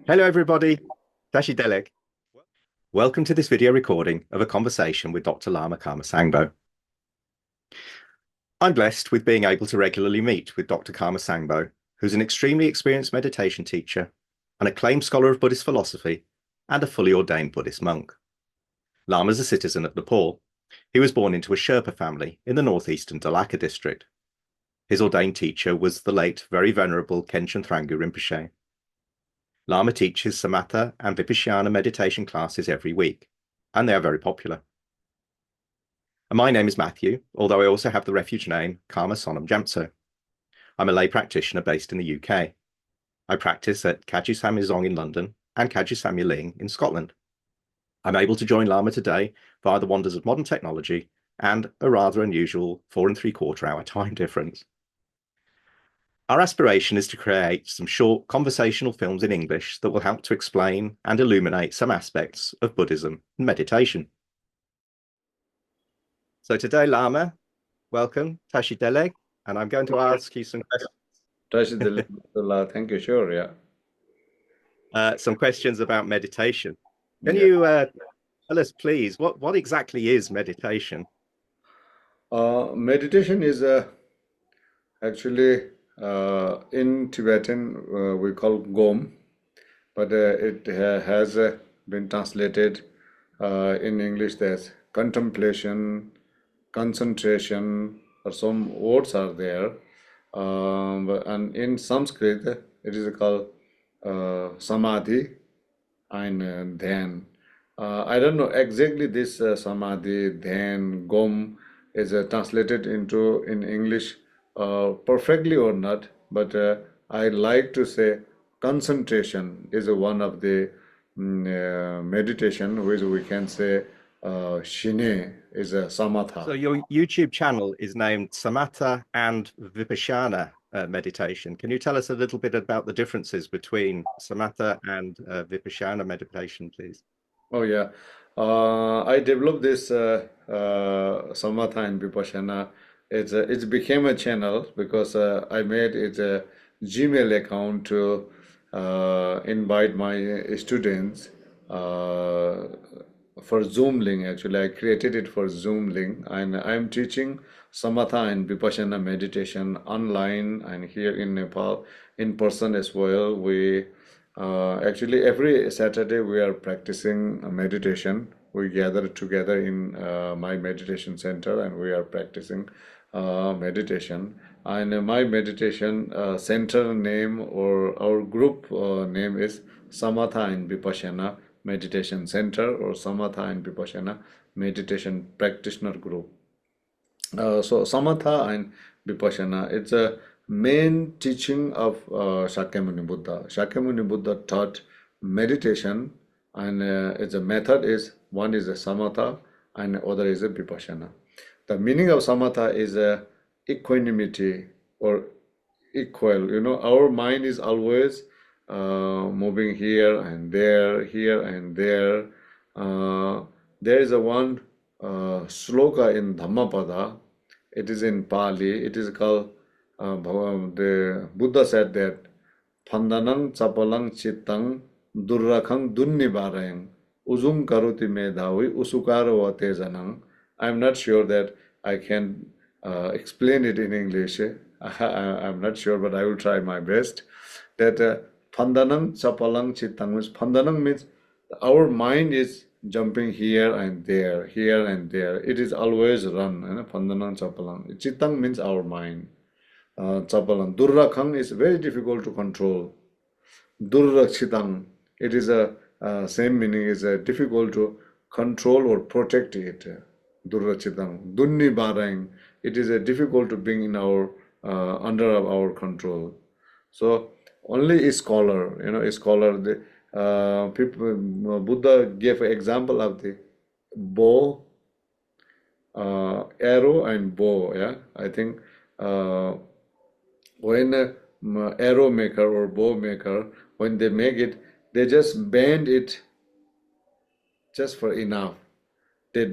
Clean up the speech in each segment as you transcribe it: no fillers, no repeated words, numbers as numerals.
Hello, everybody. Tashi Delek. Welcome to this video recording of a conversation with Dr. Lama Karma Sangbo. I'm blessed with being able to regularly meet with Dr. Karma Sangbo, who's an extremely experienced meditation teacher, an acclaimed scholar of Buddhist philosophy, and a fully ordained Buddhist monk. Lama's a citizen of Nepal. He was born into a Sherpa family in the northeastern Dhalaka district. His ordained teacher was the late, very venerable Khenchen Thrangu Rinpoche. Lama teaches Samatha and Vipashyana meditation classes every week, and they are very popular. And my name is Matthew, although I also have the refuge name Karma Sonam Jamtso. I'm a lay practitioner based in the UK. I practice at Kaji Samyuzong in London and Kaji Samyuling in Scotland. I'm able to join Lama today via the wonders of modern technology and a rather unusual 4 3/4 hour time difference. Our aspiration is to create some short conversational films in English that will help to explain and illuminate some aspects of Buddhism and meditation. So today, Lama, welcome, Tashi Deleg, and I'm going to ask you some Thank you. Sure, some questions about meditation. Can yeah. you tell us, please, what exactly is meditation? Meditation is actually in Tibetan we call Gom, but it has been translated in English as contemplation, concentration, or some words are there. And in Sanskrit, it is called Samadhi and Dhyan. I don't know exactly this Samadhi, Dhyan, Gom is translated into in English perfectly or not, but I like to say concentration is one of the meditation which we can say Shine is a So Samatha. your YouTube channel is named Samatha and Vipashyana meditation. Can you tell us a little bit about the differences between Samatha and Vipashyana meditation, please? Oh yeah, I developed this Samatha and Vipashyana. It became a channel because I made it a Gmail account to invite my students uh, for Zoom link. Actually, I created it for Zoom link, and I'm teaching Samatha and Vipashyana meditation online and here in Nepal in person as well. We actually, every Saturday we are practicing meditation. We gather together in my meditation center and we are practicing meditation. And my meditation center name or our group name is Samatha and Vipashyana Meditation Center or Samatha and Vipashyana Meditation Practitioner Group. So Samatha and Vipasana, it's a main teaching of Shakyamuni Buddha. Shakyamuni Buddha taught meditation, and its a method is one is a Samatha and other is a Vipassana. The meaning of Samatha is a equanimity or equal. You know, our mind is always moving here and there, here and there. There is a one sloka in Dhammapada. It is in Pali. It is called, the Buddha said that, Phandanang chapalang chittang durrakhang dunnibarayang ujung karuti medhavi usukaro tejanang. I'm not sure that I can explain it in English. I'm not sure, but I will try my best. That Phandanang chapalang chittang means Phandanang means our mind is jumping here and there, here and there. It is always run. Phandanang chapalang. Chittang means our mind. Chapalang. Durrakhang is very difficult to control. Durrakshitang. It is a same meaning is difficult to control or protect it. Durrakshitang. Dunni barang. It is difficult to bring in our under our control. So only a scholar, a scholar. The people Buddha gave an example of the bow, arrow, and bow. Yeah, I think when a arrow maker or bow maker, when they make it, they just bend it just for enough. They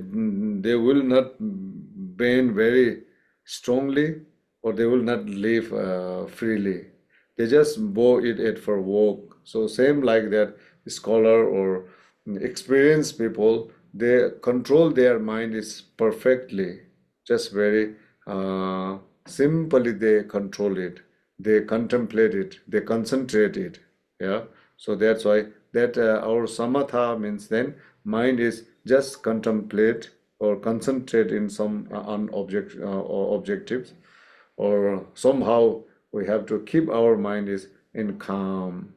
will not bend very strongly, or they will not live freely. They just bow it at for walk So same like that, scholar or experienced people, they control their mind is perfectly, just very simply they control it, they contemplate it, they concentrate it. Yeah. So that's why that our samatha means then mind is just contemplate or concentrate in some on object or objectives, or somehow we have to keep our mind is in calm,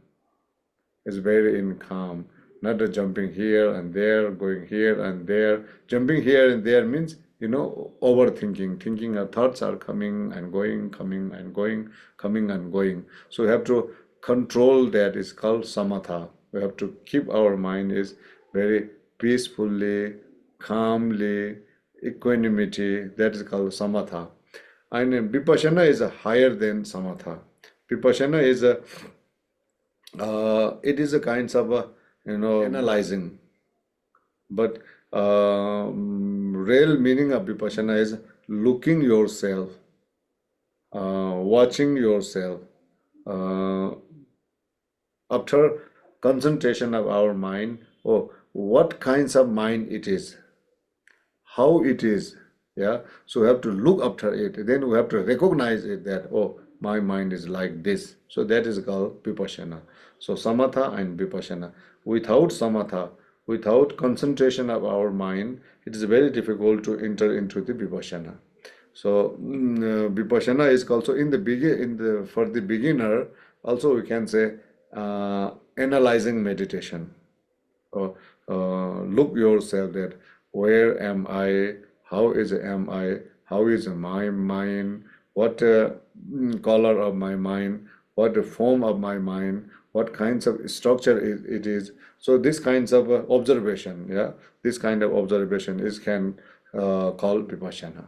is very in calm, not a jumping here and there, going here and there. Jumping here and there means, overthinking. Thinking our thoughts are coming and going, coming and going, coming and going. So we have to control that is called samatha. We have to keep our mind is very peacefully, calmly, equanimity. That is called samatha. And vipassana is a higher than samatha. Vipassana is a it is a kind of a, analyzing, but real meaning of vipassana is looking yourself, watching yourself. Uh, After concentration of our mind, oh, what kinds of mind it is, how it is. Yeah, so we have to look after it, then we have to recognize it that, oh, my mind is like this. So that is called vipassana. So samatha and vipassana, without samatha, without concentration of our mind, it is very difficult to enter into the vipassana. So vipassana is also in the for the beginner, also we can say analyzing meditation, or look yourself that where am I, how is my mind, what color of my mind, what the form of my mind, what kinds of structure it is. So this kinds of observation, yeah, this kind of observation is can call vipassana.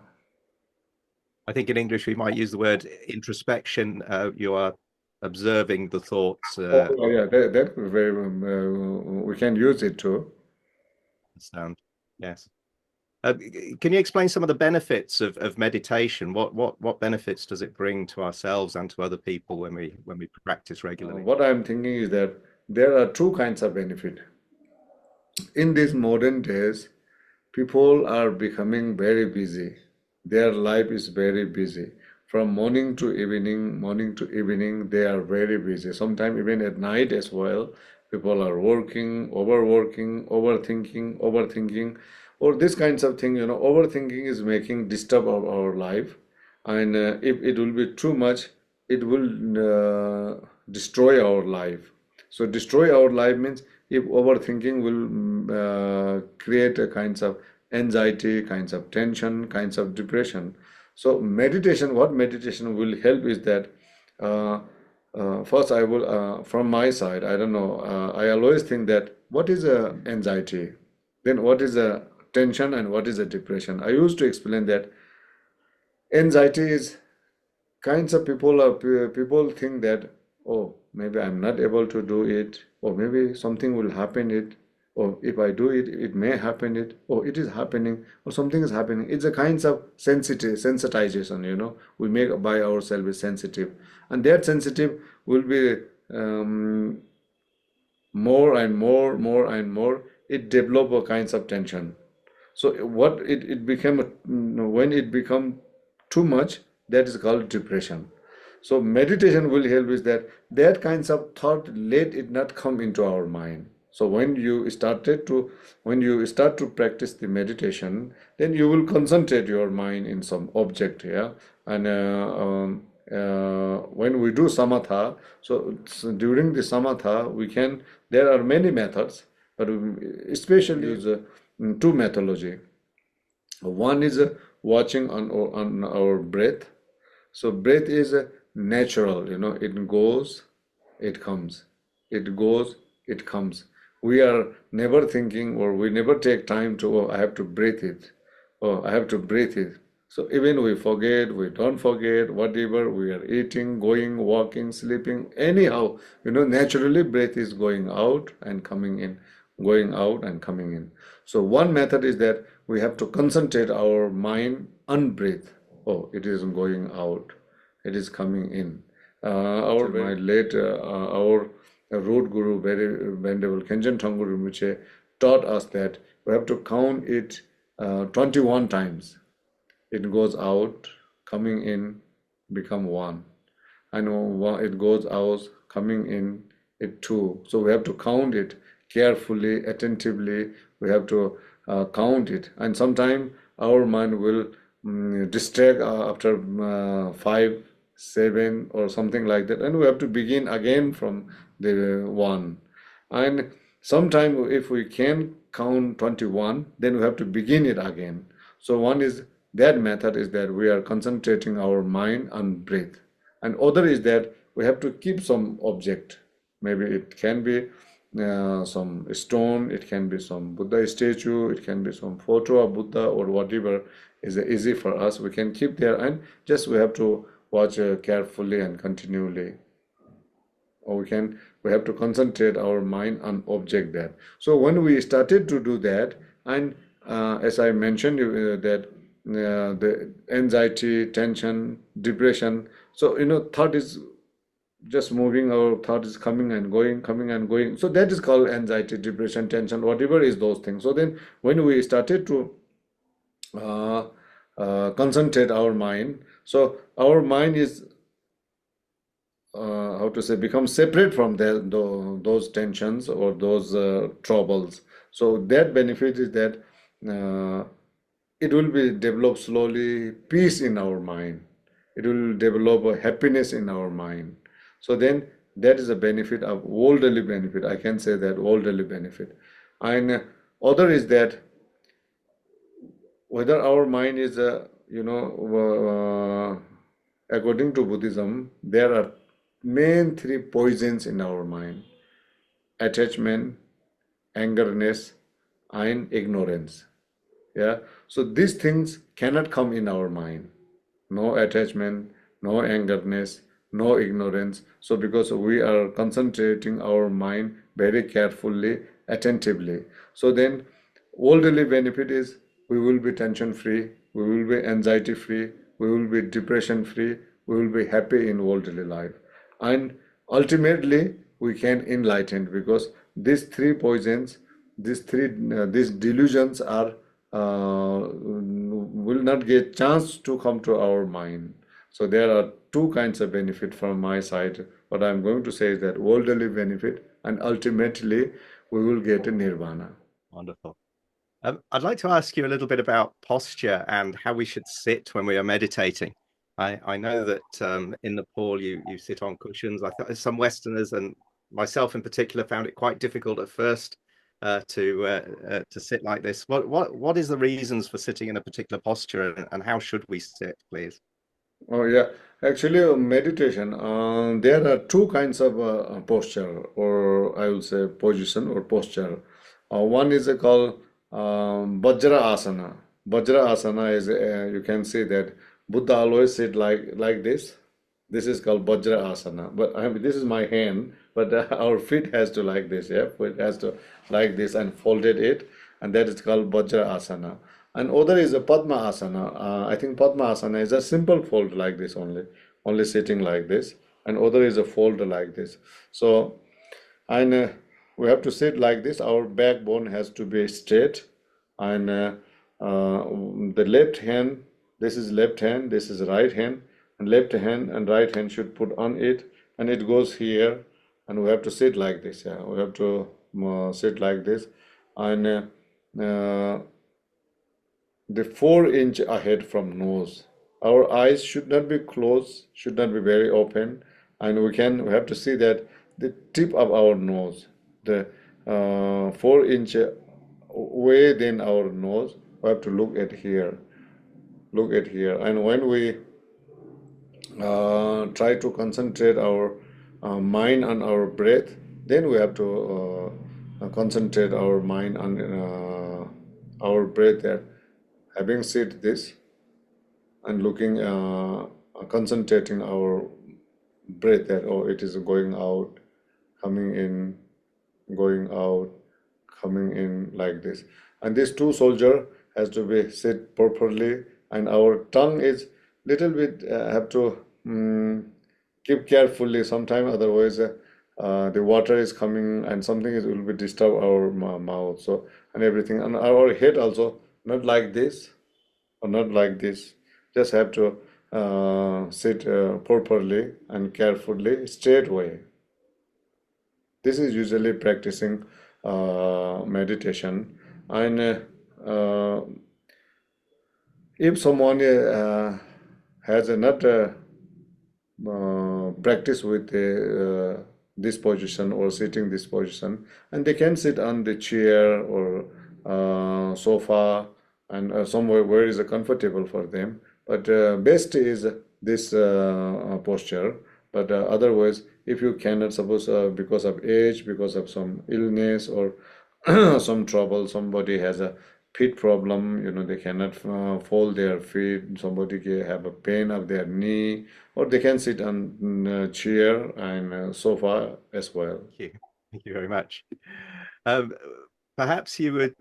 I think in English we might use the word introspection. You are observing the thoughts Oh, yeah, that very we can use it too. sound. Yes. Can you explain some of the benefits of meditation? What benefits does it bring to ourselves and to other people when we practice regularly? What I'm thinking is that there are two kinds of benefit. In these modern days, people are becoming very busy. Their life is very busy. From morning to evening, they are very busy. Sometimes even at night as well, people are working, overworking, overthinking, or this kinds of thing. Overthinking is making disturb of our life, and if it will be too much, it will destroy our life. So destroy our life means if overthinking will create a kinds of anxiety, kinds of tension, kinds of depression. So meditation, what meditation will help is that uh, first I will, from my side, I don't know, I always think that what is a anxiety, then what is a tension, and what is a depression. I used to explain that anxiety is kinds of people think that, oh, maybe I'm not able to do it, or maybe something will happen it, or if I do it, it may happen it, or it is happening, or something is happening. It's a kinds of sensitive sensitization, we make by ourselves sensitive, and that sensitive will be um, more and more and more. It develop a kinds of tension. So what it became when it become too much, that is called depression. So meditation will help is that that kinds of thought, let it not come into our mind. So when you start to practice the meditation, then you will concentrate your mind in some object, yeah. And when we do samatha, so during the samatha we can, there are many methods, but we especially use two methodology. One is watching on our breath. So breath is natural, it goes, it comes, it goes, it comes. We are never thinking, or we never take time to, oh, I have to breathe it, oh, I have to breathe it. So even we forget, we don't forget, whatever we are eating, going, walking, sleeping, anyhow, naturally breath is going out and coming in, going out and coming in. So one method is that we have to concentrate our mind on breath. Oh, it is going out, it is coming in. Our my late our a root guru, very venerable Khenchen Thangpa Rinpoche, taught us that we have to count it 21 times. It goes out, coming in, become one. And it goes out, coming in, it two. So we have to count it carefully, attentively. We have to count it. And sometime our mind will distract after five, seven, or something like that. And we have to begin again from the one. And sometime if we can count 21, then we have to begin it again. So one is that method is that we are concentrating our mind on breath. And other is that we have to keep some object. Maybe it can be some stone, it can be some Buddha statue, it can be some photo of Buddha or whatever is easy for us. We can keep there and just we have to watch carefully and continually. Or we have to concentrate our mind on object there. So when we started to do that, and as I mentioned that the anxiety, tension, depression, so thought is just moving, our thought is coming and going, coming and going, so that is called anxiety, depression, tension, whatever is those things. So then when we started to uh, concentrate our mind, so our mind is how to say, become separate from those tensions or those troubles. So that benefit is that uh, it will be develop slowly peace in our mind. It will develop a happiness in our mind. So then that is a benefit of worldly benefit. I can say that worldly benefit. And other is that whether our mind is according to Buddhism, there are main three poisons in our mind: attachment, angerness, and ignorance. Yeah. So these things cannot come in our mind. No attachment, no angerness, no ignorance. So because we are concentrating our mind very carefully, attentively. So then worldly benefit is we will be tension free, we will be anxiety free, we will be depression free, we will be happy in worldly life. And ultimately we can enlighten because these three poisons, these delusions are will not get chance to come to our mind. So there are two kinds of benefit from my side. What I'm going to say is that worldly benefit and ultimately we will get a nirvana. Wonderful. I'd like to ask you a little bit about posture and how we should sit when we are meditating. I know that in Nepal you sit on cushions. I thought some Westerners and myself in particular found it quite difficult at first to sit like this. What is the reasons for sitting in a particular posture and how should we sit, please? Oh yeah, actually, meditation. There are two kinds of posture, or I will say position or posture. One is called Vajra Asana. Vajra Asana is you can see that Buddha always sit like this. This is called Vajra Asana. But I mean, this is my hand, but our feet has to like this. Yeah, it has to like this and folded it, and that is called Vajra Asana. And other is a Padma Asana. I think Padma Asana is a simple fold like this only sitting like this. And other is a fold like this. So, and we have to sit like this. Our backbone has to be straight. And the left hand, this is left hand, this is right hand. And left hand and right hand should put on it. And it goes here. And we have to sit like this. Yeah, we have to sit like this. And the 4 inch ahead from nose. Our eyes should not be closed, should not be very open, and we have to see that the tip of our nose, the 4 inch way than our nose, we have to look at here, and when we try to concentrate our mind on our breath, then we have to concentrate our mind on our breath there. Having said this, and looking concentrating our breath that oh it is going out, coming in, going out, coming in like this, and this two soldier has to be sit properly, and our tongue is little bit have to keep carefully sometime, otherwise the water is coming and something is will be disturb our mouth, so and everything, and our head also not like this or not like this. Just have to sit properly and carefully, straight way. This is usually practicing meditation. And if someone has a not practice with this position or sitting this position, and they can sit on the chair or sofa and somewhere where is comfortable for them. But best is this posture. But otherwise, if you cannot, suppose because of age, because of some illness or some trouble, somebody has a feet problem, they cannot fold their feet, somebody have a pain of their knee, or they can sit on chair and sofa as well. Thank you. Thank you very much. Um, Perhaps you would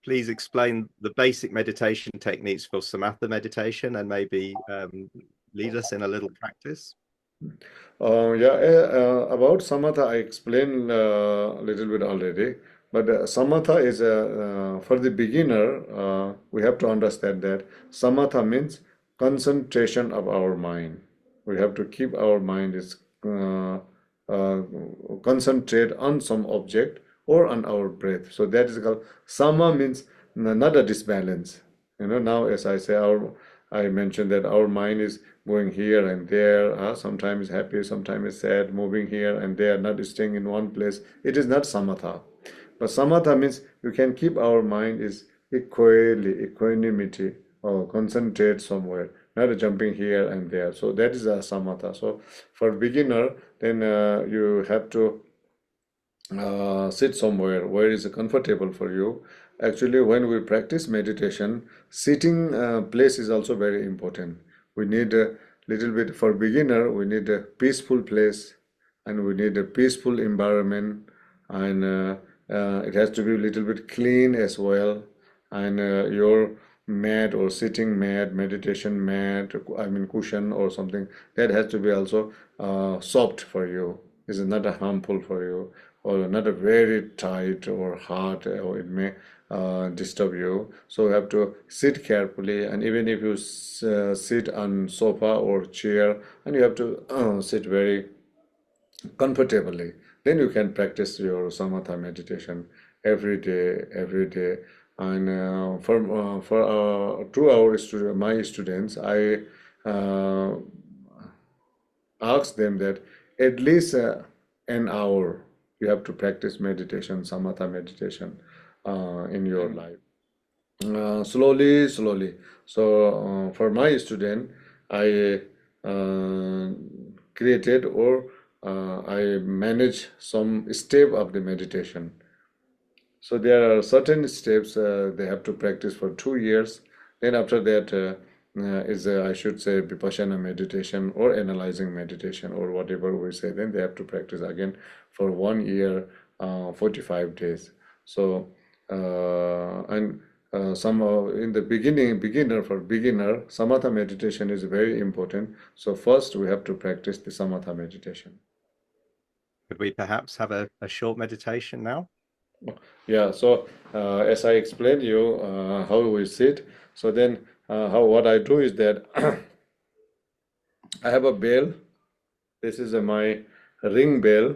please explain the basic meditation techniques for Samatha meditation and maybe lead us in a little practice. Yeah, about Samatha, I explained a little bit already. But Samatha is for the beginner, we have to understand that Samatha means concentration of our mind. We have to keep our mind is uh, concentrate on some object or on our breath. So that is called Sama means not a disbalance. Now as I say, I mentioned that our mind is going here and there, sometimes happy, sometimes sad, moving here and there, not staying in one place. It is not samatha. But samatha means you can keep our mind is equanimity, or concentrate somewhere, not jumping here and there. So that is a samatha. So for beginner, then you have to sit somewhere where is comfortable for you. Actually, when we practice meditation, sitting place is also very important. We need a little bit for beginner. We need a peaceful place, and we need a peaceful environment, and it has to be a little bit clean as well. And your mat or sitting mat, meditation mat, I mean cushion or something, that has to be also soft for you. Is not harmful for you, or not a very tight or hard, or it may disturb you. So you have to sit carefully, and even if you sit on sofa or chair, and you have to sit very comfortably, then you can practice your samatha meditation every day. And for 2 hours student, my students, I uh, ask them that at least an hour you have to practice meditation, samatha meditation, in your life. Slowly. So for my student, I uh, created or I manage some step of the meditation. So there are certain steps they have to practice for 2 years. Then after that is I should say Vipassana meditation or analyzing meditation or whatever we say. Then they have to practice again for 1 year, 45 days. So and some in the beginner for beginner, samatha meditation is very important. So first we have to practice the samatha meditation. Could we perhaps have a short meditation now? Yeah, so as I explained you how we sit, so then how what I do is that I have a bell. This is my ring bell.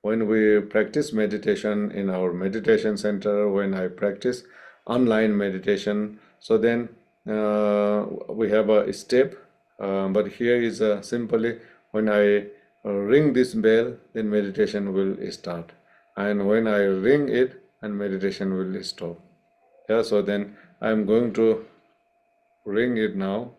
When we practice meditation in our meditation center, when I practice online meditation, so then we have a step. But here is simply when I ring this bell, then meditation will start. And when I ring it, and meditation will stop. Yeah, so then I'm going to ring it now.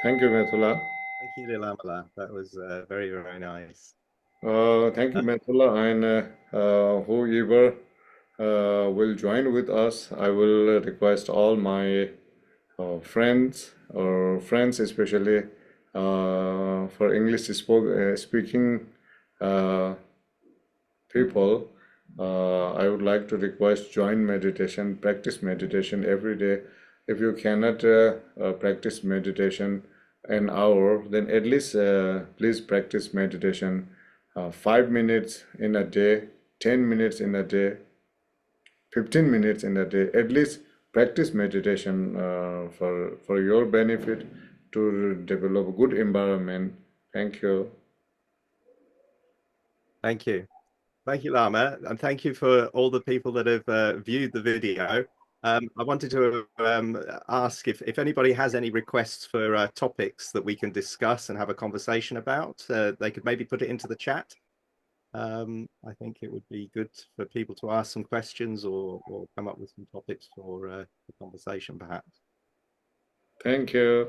Thank you, Methula. Thank you, Lilamala. That was very, very nice. Thank you, Methula, and whoever will join with us, I will request all my friends or friends, especially for speaking uh, people, I would like to request join meditation, practice meditation every day. If you cannot practice meditation an hour, then at least please practice meditation 5 minutes in a day, 10 minutes in a day, 15 minutes in a day. At least practice meditation for your benefit to develop a good environment. Thank you. Thank you. Thank you, Lama, and thank you for all the people that have viewed the video. I wanted to ask if anybody has any requests for topics that we can discuss and have a conversation about. They could maybe put it into the chat. I think it would be good for people to ask some questions or come up with some topics for conversation, perhaps. Thank you.